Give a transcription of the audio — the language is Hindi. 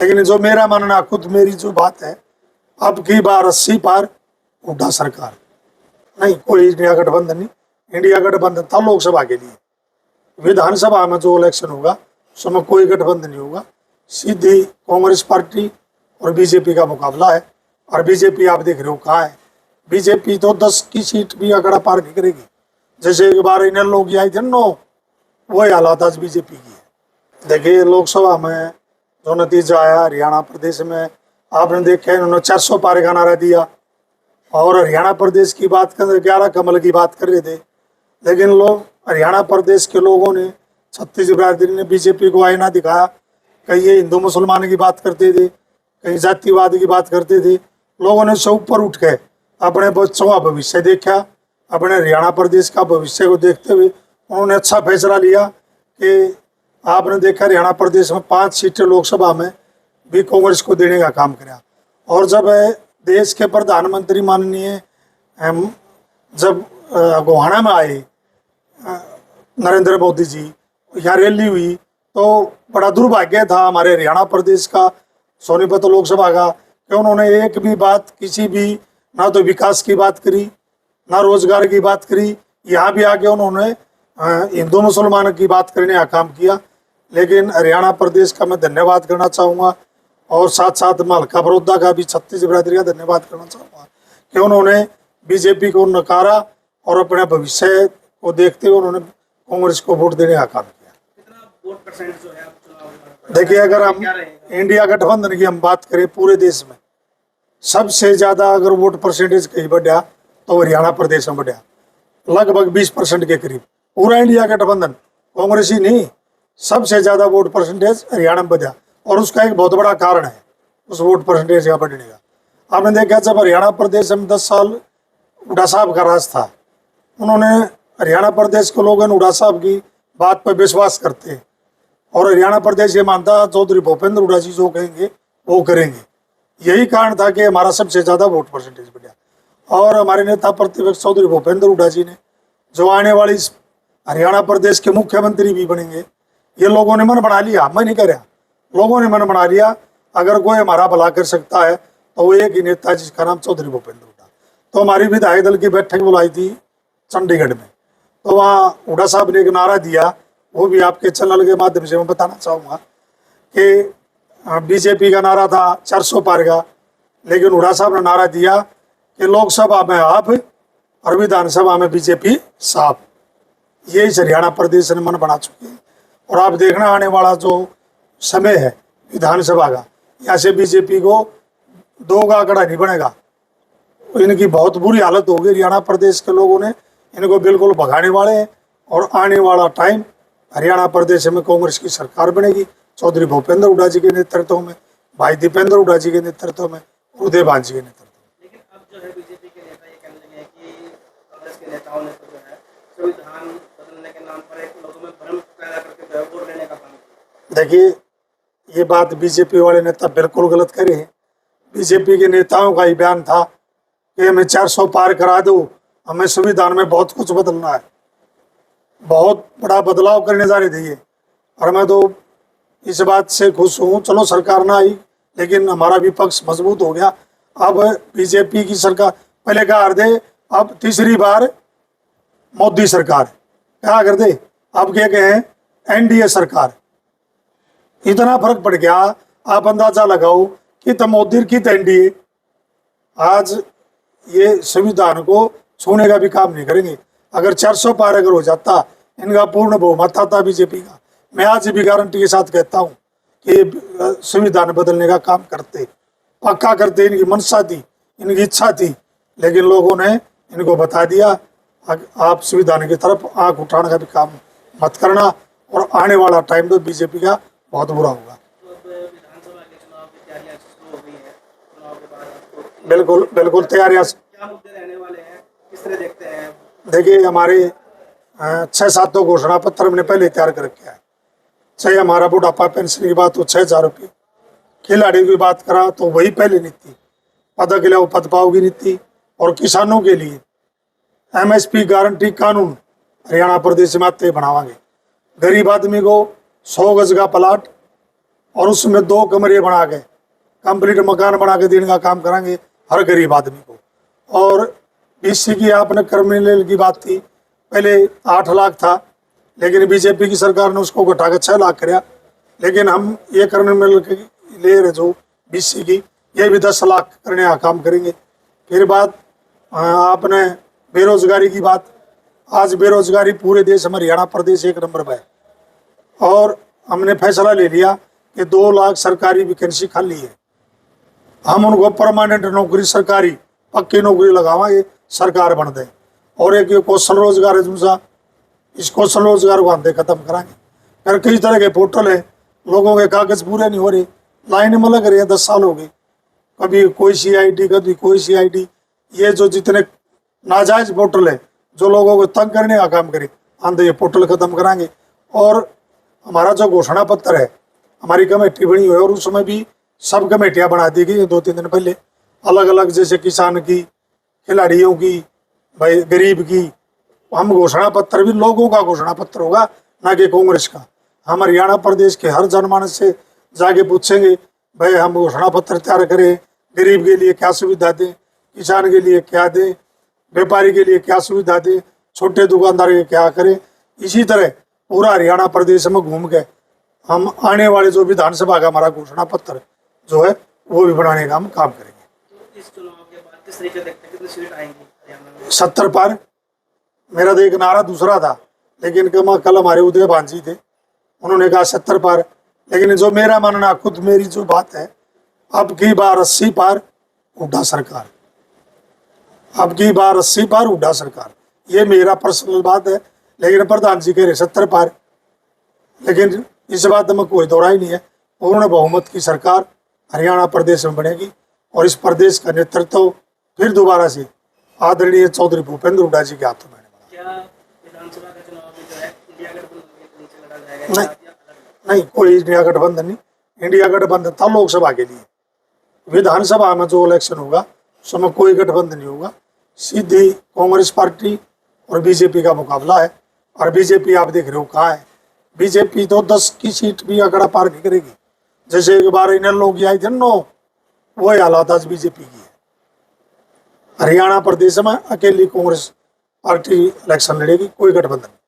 लेकिन जो मेरा मानना, खुद मेरी जो बात है, अब की बार 80 पार हुड्डा सरकार नहीं, कोई इंडिया गठबंधन नहीं। इंडिया गठबंधन था लोकसभा के लिए, विधानसभा में जो इलेक्शन होगा उसमें कोई गठबंधन नहीं होगा। सीधी कांग्रेस पार्टी और बीजेपी का मुकाबला है। और बीजेपी आप देख रहे हो कहाँ है। बीजेपी तो 10 की सीट भी अगड़ा पार नहीं करेगी। जैसे एक बार इन लोग आई थे 9, वही हालात आज बीजेपी की है। देखिए लोकसभा में जो नतीजा आया, हरियाणा प्रदेश में आपने देखा इन्होंने 400 पार का नारा दिया। और हरियाणा प्रदेश की बात कर 11 कमल की बात कर रहे थे, लेकिन लोग हरियाणा प्रदेश के लोगों ने, छत्तीस बिरादरी ने बीजेपी को आईना दिखाया। कहीं ये हिंदू मुसलमान की बात करते थे, कहीं जातिवाद की बात करते थे। लोगों ने सब ऊपर उठ के अपने बच्चों का भविष्य देखा। अपने हरियाणा प्रदेश का भविष्य को देखते हुए उन्होंने अच्छा फैसला लिया कि आपने देखा हरियाणा प्रदेश में 5 सीटें लोकसभा में भी कांग्रेस को देने का काम किया। और जब देश के प्रधानमंत्री माननीय जब गोहाना में आए नरेंद्र मोदी जी, यहाँ रैली हुई, तो बड़ा दुर्भाग्य था हमारे हरियाणा प्रदेश का, सोनीपत लोकसभा का, कि उन्होंने एक भी बात, किसी भी, ना तो विकास की बात करी, ना रोजगार की बात करी। यहाँ भी आके उन्होंने हिंदू मुसलमान की बात करने का काम किया। लेकिन हरियाणा प्रदेश का मैं धन्यवाद करना चाहूँगा, और साथ साथ मैं हल्का बड़ौदा का भी, छत्तीस बिरादरी का धन्यवाद करना चाहूँगा कि उन्होंने बीजेपी को नकारा और अपने भविष्य को देखते हुए उन्होंने कांग्रेस को वोट देने का काम किया। कितना वोट परसेंट जो है चुनाव? देखिए अगर हम इंडिया गठबंधन की हम बात करें, पूरे देश में सबसे ज़्यादा अगर वोट परसेंटेज कहीं बढ़ा तो हरियाणा प्रदेश में बढ़ा, लगभग 20% के करीब। पूरा इंडिया गठबंधन, कांग्रेस ही नहीं, सबसे ज़्यादा वोट परसेंटेज हरियाणा में बढ़ा। और उसका एक बहुत बड़ा कारण है उस वोट परसेंटेज का बढ़ने का। आपने देखा जब हरियाणा प्रदेश में 10 साल हुड्डा साहब का राज था, उन्होंने, हरियाणा प्रदेश के लोग हुड्डा साहब की बात पर विश्वास करते हैं। और हरियाणा प्रदेश ये मानता चौधरी भूपेंद्र हुड्डा जी जो कहेंगे वो करेंगे। यही कारण था कि हमारा सबसे ज़्यादा वोट परसेंटेज बढ़ा। और हमारे नेता प्रतिपक्ष चौधरी भूपेंद्र हुड्डा जी ने, जो आने वाली हरियाणा प्रदेश के मुख्यमंत्री भी बनेंगे, ये लोगों ने मन बना लिया। मैं नहीं कह रहा, लोगों ने मन बना लिया अगर कोई हमारा भला कर सकता है तो वो एक ही नेता जिसका नाम चौधरी भूपेंद्र हुड्डा। तो हमारी विधायक दल की बैठक बुलाई थी चंडीगढ़ में, तो वहाँ हुड्डा साहब ने एक नारा दिया, वो भी आपके चैनल के माध्यम से मैं बताना चाहूँगा कि बीजेपी का नारा था 400 पार का, लेकिन हुड्डा साहब ने नारा दिया कि लोकसभा में आप और विधानसभा में बीजेपी साहब। ये इस हरियाणा प्रदेश ने मन बना चुके हैं। और आप देखना आने वाला जो समय है विधानसभा का, यहाँ से बीजेपी को 2 का आंकड़ा नहीं बनेगा। इनकी बहुत बुरी हालत होगी। हरियाणा प्रदेश के लोगों ने इनको बिल्कुल भगाने वाले हैं। और आने वाला टाइम हरियाणा प्रदेश में कांग्रेस की सरकार बनेगी, चौधरी भूपेंद्र हुड्डा जी के नेतृत्व में, भाई दीपेंद्र हुड्डा जी के नेतृत्व में, उदय भान जी के नेतृत्व में। लेकिन अब जो है बीजेपी के नेता ये कहने लगे हैं कि कांग्रेस के नेताओं ने तो जो है संविधान बदलने के नाम पर एक लोगों में भ्रम पैदा करके जो है वोट लेने का काम किया। देखिए ये बात बीजेपी वाले नेता बिल्कुल गलत करे हैं। बीजेपी के नेताओं का ही बयान था कि हमें 400 पार करा दो, हमें संविधान में बहुत कुछ बदलना है, बहुत बड़ा बदलाव करने जा रहे थे ये। और मैं तो इस बात से खुश हूँ, चलो सरकार ना आई लेकिन हमारा विपक्ष मजबूत हो गया। अब बीजेपी की सरकार, पहले क्या कर दे, अब तीसरी बार मोदी सरकार क्या कर दे, अब क्या कहें एनडीए सरकार। इतना फर्क पड़ गया, आप अंदाजा लगाओ कि तो मोदी की तो एनडीए आज ये संविधान को छूने का भी काम नहीं करेंगे। अगर 400 पार अगर हो जाता, इनका पूर्ण बहुमत आता बीजेपी का, मैं आज भी गारंटी के साथ कहता हूँ कि संविधान बदलने का काम करते, पक्का करते। इनकी मंशा थी, इनकी इच्छा थी, लेकिन लोगों ने इनको बता दिया आप संविधान की तरफ आंख उठाने का भी काम मत करना। और आने वाला टाइम तो बीजेपी का बहुत बुरा होगा। विधानसभा के चुनाव की तैयारियां शुरू हो गई है, चुनाव के बाद आपको बिल्कुल बिल्कुल तैयारियां। क्या मुद्दे रहने वाले हैं, किस तरह देखते हैं? देखिए हमारे 6-7 तो घोषणा पत्र हमने पहले तैयार कर रखा है। चाहे हमारा बुढ़ापा पेंशन की बात हो 6,000 रुपये, खिलाड़ियों की बात करा तो वही पहले नीति, पदक ले पद पाओ की नीति। और किसानों के लिए MSP गारंटी कानून हरियाणा प्रदेश में आते बनावांगे। गरीब आदमी को 100 गज का प्लाट और उसमें 2 कमरे बना के कंप्लीट मकान बना के देने का काम करेंगे हर गरीब आदमी को। और बीसी की आपने क्रिमिनल की बात थी, पहले 8 लाख था, लेकिन बीजेपी की सरकार ने उसको घटा के 6 लाख कराया। लेकिन हम ये क्रिमिनल की ले रहे जो बीसी की, ये भी 10 लाख करने का काम करेंगे। फिर बात आपने बेरोजगारी की बात, आज बेरोजगारी पूरे देश में हरियाणा प्रदेश 1 नंबर पर है। और हमने फैसला ले लिया कि 2 लाख सरकारी वैकेंसी खाली है, हम उनको परमानेंट नौकरी सरकारी पक्की नौकरी लगावांगे, सरकार बन दे। और एक ये कौशल रोजगार है दूसरा, इस कौशल रोजगार को हम खत्म कराएंगे। फिर कई तरह के पोर्टल है, लोगों के कागज पूरे नहीं हो रहे, लाइन में लग रहे हैं, 10 साल हो गए, कभी कोई CID कभी कोई CID। ये जो जितने नाजायज पोर्टल है जो लोगों को तंग करने का काम करे, हम ये पोर्टल खत्म कराएंगे। और हमारा जो घोषणा पत्र है, हमारी कमेटी बनी हुई है और उसमें भी सब कमेटियां बना दी गई 2-3 दिन पहले, अलग अलग, जैसे किसान की, खिलाड़ियों की, भाई गरीब की। हम घोषणा पत्र भी लोगों का घोषणा पत्र होगा, ना कि कांग्रेस का। हम हरियाणा प्रदेश के हर जनमानस से जाके पूछेंगे, भाई हम घोषणा पत्र तैयार करें, गरीब के लिए क्या सुविधा दें, किसान के लिए क्या दें, व्यापारी के लिए क्या सुविधा दें, छोटे दुकानदार के क्या करें। इसी तरह पूरा हरियाणा प्रदेश में घूम के हम आने वाले जो विधानसभा का हमारा घोषणा पत्र जो है वो भी बनाने का हम काम करेंगे। तो इस चुनाव के बाद किस तरीके देखते हैं, कितनी सीट आएंगी हरियाणा में? 70 पार। मेरा तो एक नारा दूसरा था, लेकिन कल हमारे उदय भान जी थे, उन्होंने कहा 70 पार। लेकिन जो मेरा मानना, खुद मेरी जो बात है, अब की बार 80 पार हुड्डा सरकार, अब की बार 80 पार हुड्डा सरकार, ये मेरा पर्सनल बात है। लेकिन प्रधान जी कह रहे 70 पार, लेकिन इस बात में कोई दौरा ही नहीं है। पूर्ण बहुमत की सरकार हरियाणा प्रदेश में बनेगी और इस प्रदेश का नेतृत्व फिर दोबारा से आदरणीय चौधरी भूपेंद्र हुड्डा जी के हाथों में। क्या विधानसभा का चुनाव भी जो है इंडिया गठबंधन के नीचे लड़ा जाएगा? नहीं, कोई इंडिया गठबंधन नहीं। इंडिया गठबंधन था लोकसभा के लिए, विधानसभा में जो इलेक्शन होगा उसमें कोई गठबंधन नहीं होगा। सीधी कांग्रेस पार्टी और बीजेपी का मुकाबला है। और बीजेपी आप देख रहे हो कहाँ है, बीजेपी तो 10 की सीट भी अगड़ा पार नहीं करेगी। जैसे एक बार इन लोग आई थे 9, वही हालात आज बीजेपी की है। हरियाणा प्रदेश में अकेली कांग्रेस पार्टी इलेक्शन लड़ेगी, कोई गठबंधन नहीं।